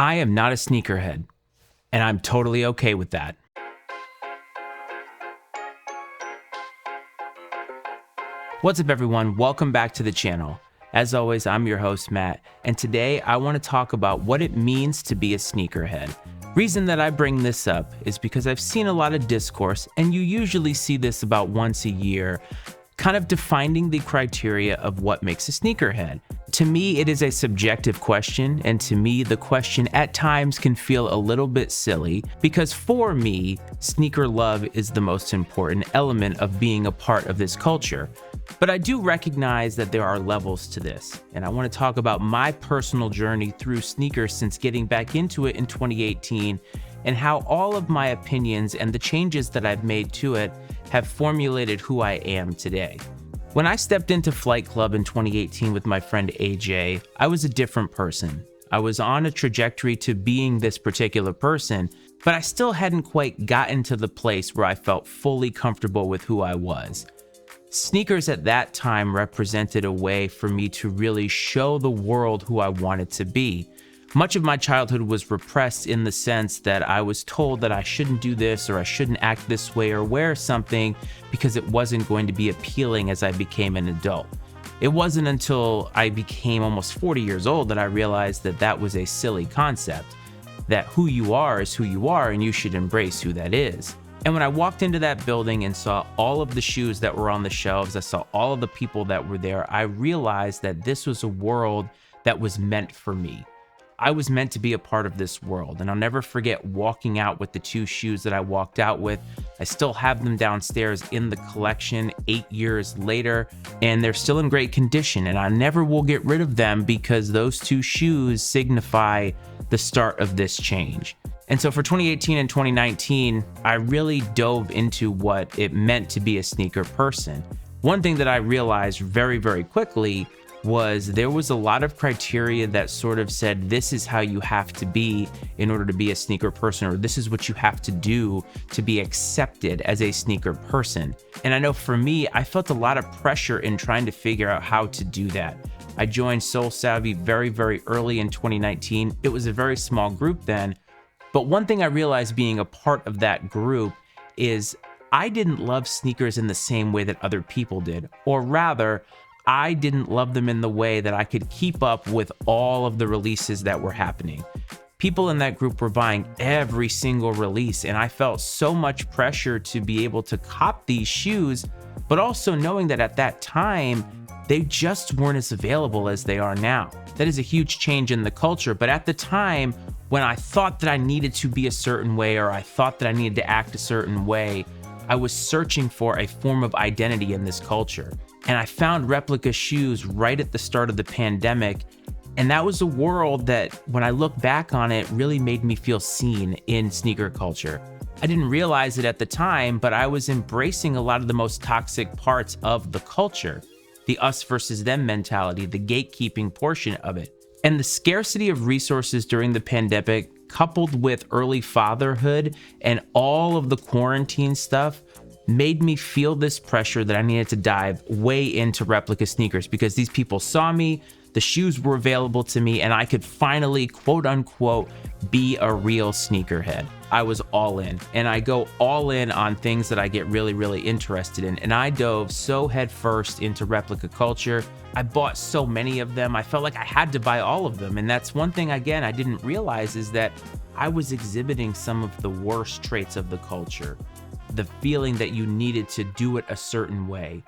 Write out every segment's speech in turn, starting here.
I am not a sneakerhead, and I'm totally okay with that. What's up, everyone? Welcome back to the channel. As always, I'm your host, Matt, and today I want to talk about what it means to be a sneakerhead. Reason that I bring this up is because I've seen a lot of discourse, and you usually see this about once a year, kind of defining the criteria of what makes a sneakerhead. To me, it is a subjective question, and to me, the question at times can feel a little bit silly because for me, sneaker love is the most important element of being a part of this culture. But I do recognize that there are levels to this, and I want to talk about my personal journey through sneakers since getting back into it in 2018 and how all of my opinions and the changes that I've made to it have formulated who I am today. When I stepped into Flight Club in 2018 with my friend AJ, I was a different person. I was on a trajectory to being this particular person, but I still hadn't quite gotten to the place where I felt fully comfortable with who I was. Sneakers at that time represented a way for me to really show the world who I wanted to be. Much of my childhood was repressed in the sense that I was told that I shouldn't do this or I shouldn't act this way or wear something because it wasn't going to be appealing as I became an adult. It wasn't until I became almost 40 years old that I realized that that was a silly concept, that who you are is who you are and you should embrace who that is. And when I walked into that building and saw all of the shoes that were on the shelves, I saw all of the people that were there, I realized that this was a world that was meant for me. I was meant to be a part of this world, and I'll never forget walking out with the two shoes that I walked out with. I still have them downstairs in the collection 8 years later, and they're still in great condition, and I never will get rid of them because those two shoes signify the start of this change. And so for 2018 and 2019, I really dove into what it meant to be a sneaker person. One thing that I realized very, very quickly was there was a lot of criteria that sort of said this is how you have to be in order to be a sneaker person, or this is what you have to do to be accepted as a sneaker person. And I know for me, I felt a lot of pressure in trying to figure out how to do that. I joined Soul Savvy very, very early in 2019. It was a very small group then, but one thing I realized being a part of that group is I didn't love sneakers in the same way that other people did, or rather, I didn't love them in the way that I could keep up with all of the releases that were happening. People in that group were buying every single release, and I felt so much pressure to be able to cop these shoes, but also knowing that at that time, they just weren't as available as they are now. That is a huge change in the culture, but at the time, when I thought that I needed to be a certain way, or I thought that I needed to act a certain way, I was searching for a form of identity in this culture. And I found replica shoes right at the start of the pandemic. And that was a world that, when I look back on it, really made me feel seen in sneaker culture. I didn't realize it at the time, but I was embracing a lot of the most toxic parts of the culture. The us versus them mentality, the gatekeeping portion of it. And the scarcity of resources during the pandemic, coupled with early fatherhood and all of the quarantine stuff, made me feel this pressure that I needed to dive way into replica sneakers because these people saw me, the shoes were available to me, and I could finally, quote unquote, be a real sneakerhead. I was all in, and I go all in on things that I get really, really interested in. And I dove so headfirst into replica culture. I bought so many of them. I felt like I had to buy all of them. And that's one thing, again, I didn't realize is that I was exhibiting some of the worst traits of the culture. The feeling that you needed to do it a certain way.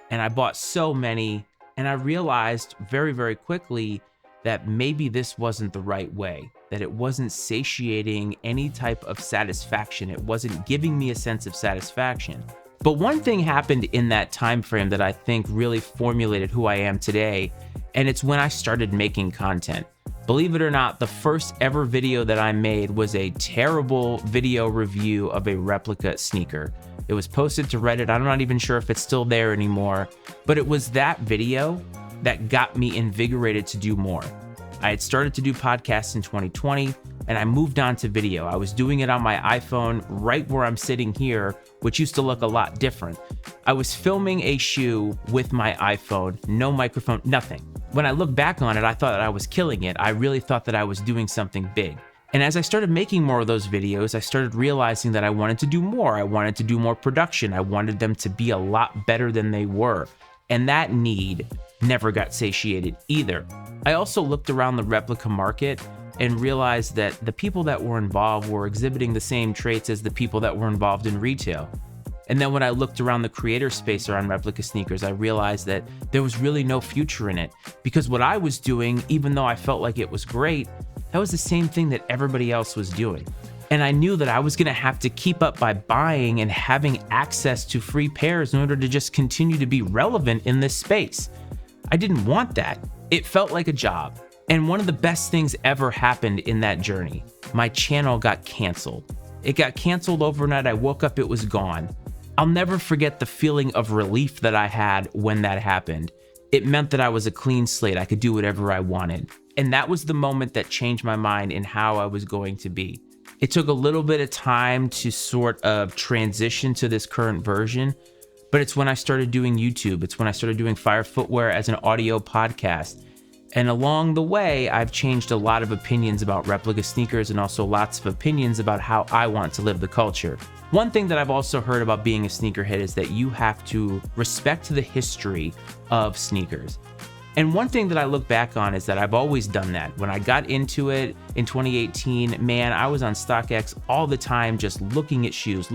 And I bought so many, and I realized very, very quickly that maybe this wasn't the right way, that it wasn't satiating any type of satisfaction. It wasn't giving me a sense of satisfaction. But one thing happened in that time frame that I think really formulated who I am today, and it's when I started making content. Believe it or not, the first ever video that I made was a terrible video review of a replica sneaker. It was posted to Reddit. I'm not even sure if it's still there anymore, but it was that video that got me invigorated to do more. I had started to do podcasts in 2020, and I moved on to video. I was doing it on my iPhone right where I'm sitting here, which used to look a lot different. I was filming a shoe with my iPhone, no microphone, nothing. When I look back on it, I thought that I was killing it. I really thought that I was doing something big. And as I started making more of those videos, I started realizing that I wanted to do more. I wanted to do more production. I wanted them to be a lot better than they were. And that need never got satiated either. I also looked around the replica market and realized that the people that were involved were exhibiting the same traits as the people that were involved in retail. And then when I looked around the creator space around replica sneakers, I realized that there was really no future in it, because what I was doing, even though I felt like it was great, that was the same thing that everybody else was doing. And I knew that I was gonna have to keep up by buying and having access to free pairs in order to just continue to be relevant in this space. I didn't want that. It felt like a job. And one of the best things ever happened in that journey. My channel got canceled. It got canceled overnight. I woke up, it was gone. I'll never forget the feeling of relief that I had when that happened. It meant that I was a clean slate. I could do whatever I wanted. And that was the moment that changed my mind in how I was going to be. It took a little bit of time to sort of transition to this current version, but it's when I started doing YouTube. It's when I started doing Fire Footwear as an audio podcast. And along the way, I've changed a lot of opinions about replica sneakers and also lots of opinions about how I want to live the culture. One thing that I've also heard about being a sneakerhead is that you have to respect the history of sneakers. And one thing that I look back on is that I've always done that. When I got into it in 2018, man, I was on StockX all the time just looking at shoes.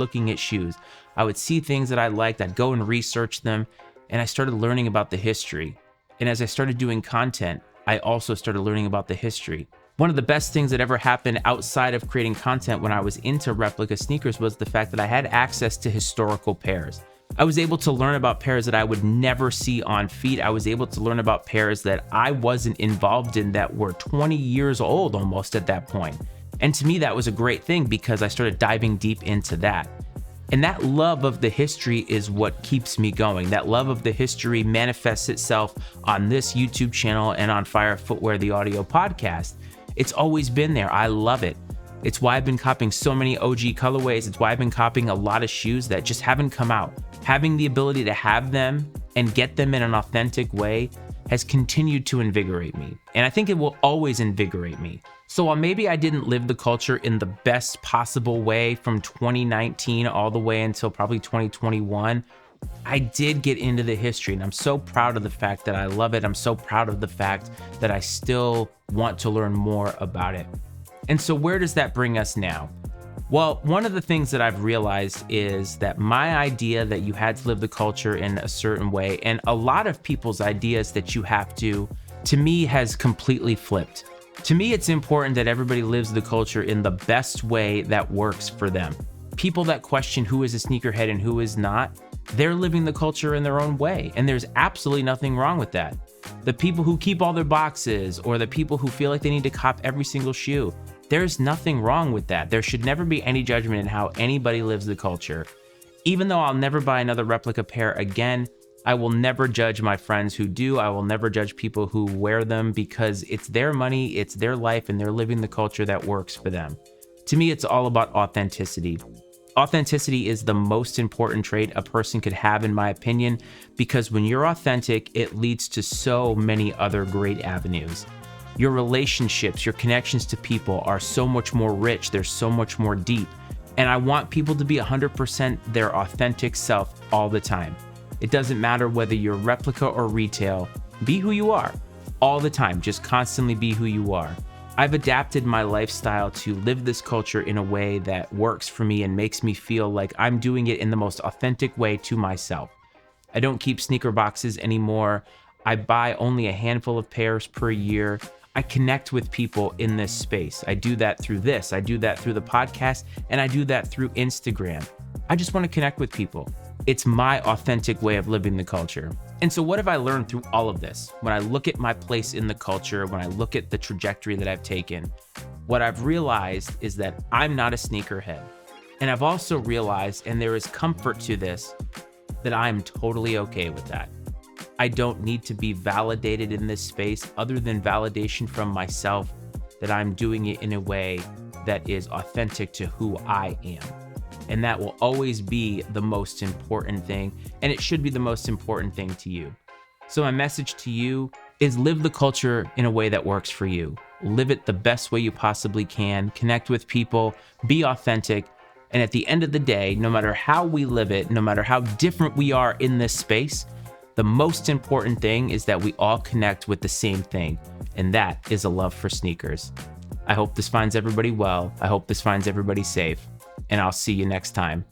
I would see things that I liked, I'd go and research them, and I started learning about the history. And as I started doing content, I also started learning about the history. One of the best things that ever happened outside of creating content when I was into replica sneakers was the fact that I had access to historical pairs. I was able to learn about pairs that I would never see on feet. I was able to learn about pairs that I wasn't involved in that were 20 years old almost at that point. And to me, that was a great thing because I started diving deep into that. And that love of the history is what keeps me going. That love of the history manifests itself on this YouTube channel and on Fire Footwear, the audio podcast. It's always been there. I love it. It's why I've been copying so many OG colorways. It's why I've been copying a lot of shoes that just haven't come out. Having the ability to have them and get them in an authentic way has continued to invigorate me. And I think it will always invigorate me. So while maybe I didn't live the culture in the best possible way from 2019 all the way until probably 2021, I did get into the history, and I'm so proud of the fact that I love it. I'm so proud of the fact that I still want to learn more about it. And so where does that bring us now? Well, one of the things that I've realized is that my idea that you had to live the culture in a certain way, and a lot of people's ideas that you have to me has completely flipped. To me, it's important that everybody lives the culture in the best way that works for them. People that question who is a sneakerhead and who is not, they're living the culture in their own way, and there's absolutely nothing wrong with that. The people who keep all their boxes, or the people who feel like they need to cop every single shoe, there's nothing wrong with that. There should never be any judgment in how anybody lives the culture. Even though I'll never buy another replica pair again, I will never judge my friends who do. I will never judge people who wear them because it's their money, it's their life, and they're living the culture that works for them. To me, it's all about authenticity. Authenticity is the most important trait a person could have, in my opinion, because when you're authentic, it leads to so many other great avenues. Your relationships, your connections to people are so much more rich, they're so much more deep. And I want people to be 100% their authentic self all the time. It doesn't matter whether you're replica or retail, be who you are all the time, just constantly be who you are. I've adapted my lifestyle to live this culture in a way that works for me and makes me feel like I'm doing it in the most authentic way to myself. I don't keep sneaker boxes anymore. I buy only a handful of pairs per year. I connect with people in this space. I do that through this, I do that through the podcast, and I do that through Instagram. I just want to connect with people. It's my authentic way of living the culture. And so what have I learned through all of this? When I look at my place in the culture, when I look at the trajectory that I've taken, what I've realized is that I'm not a sneakerhead. And I've also realized, and there is comfort to this, that I'm totally okay with that. I don't need to be validated in this space other than validation from myself that I'm doing it in a way that is authentic to who I am. And that will always be the most important thing, and it should be the most important thing to you. So my message to you is live the culture in a way that works for you. Live it the best way you possibly can, connect with people, be authentic. And at the end of the day, no matter how we live it, no matter how different we are in this space, the most important thing is that we all connect with the same thing, and that is a love for sneakers. I hope this finds everybody well. I hope this finds everybody safe, and I'll see you next time.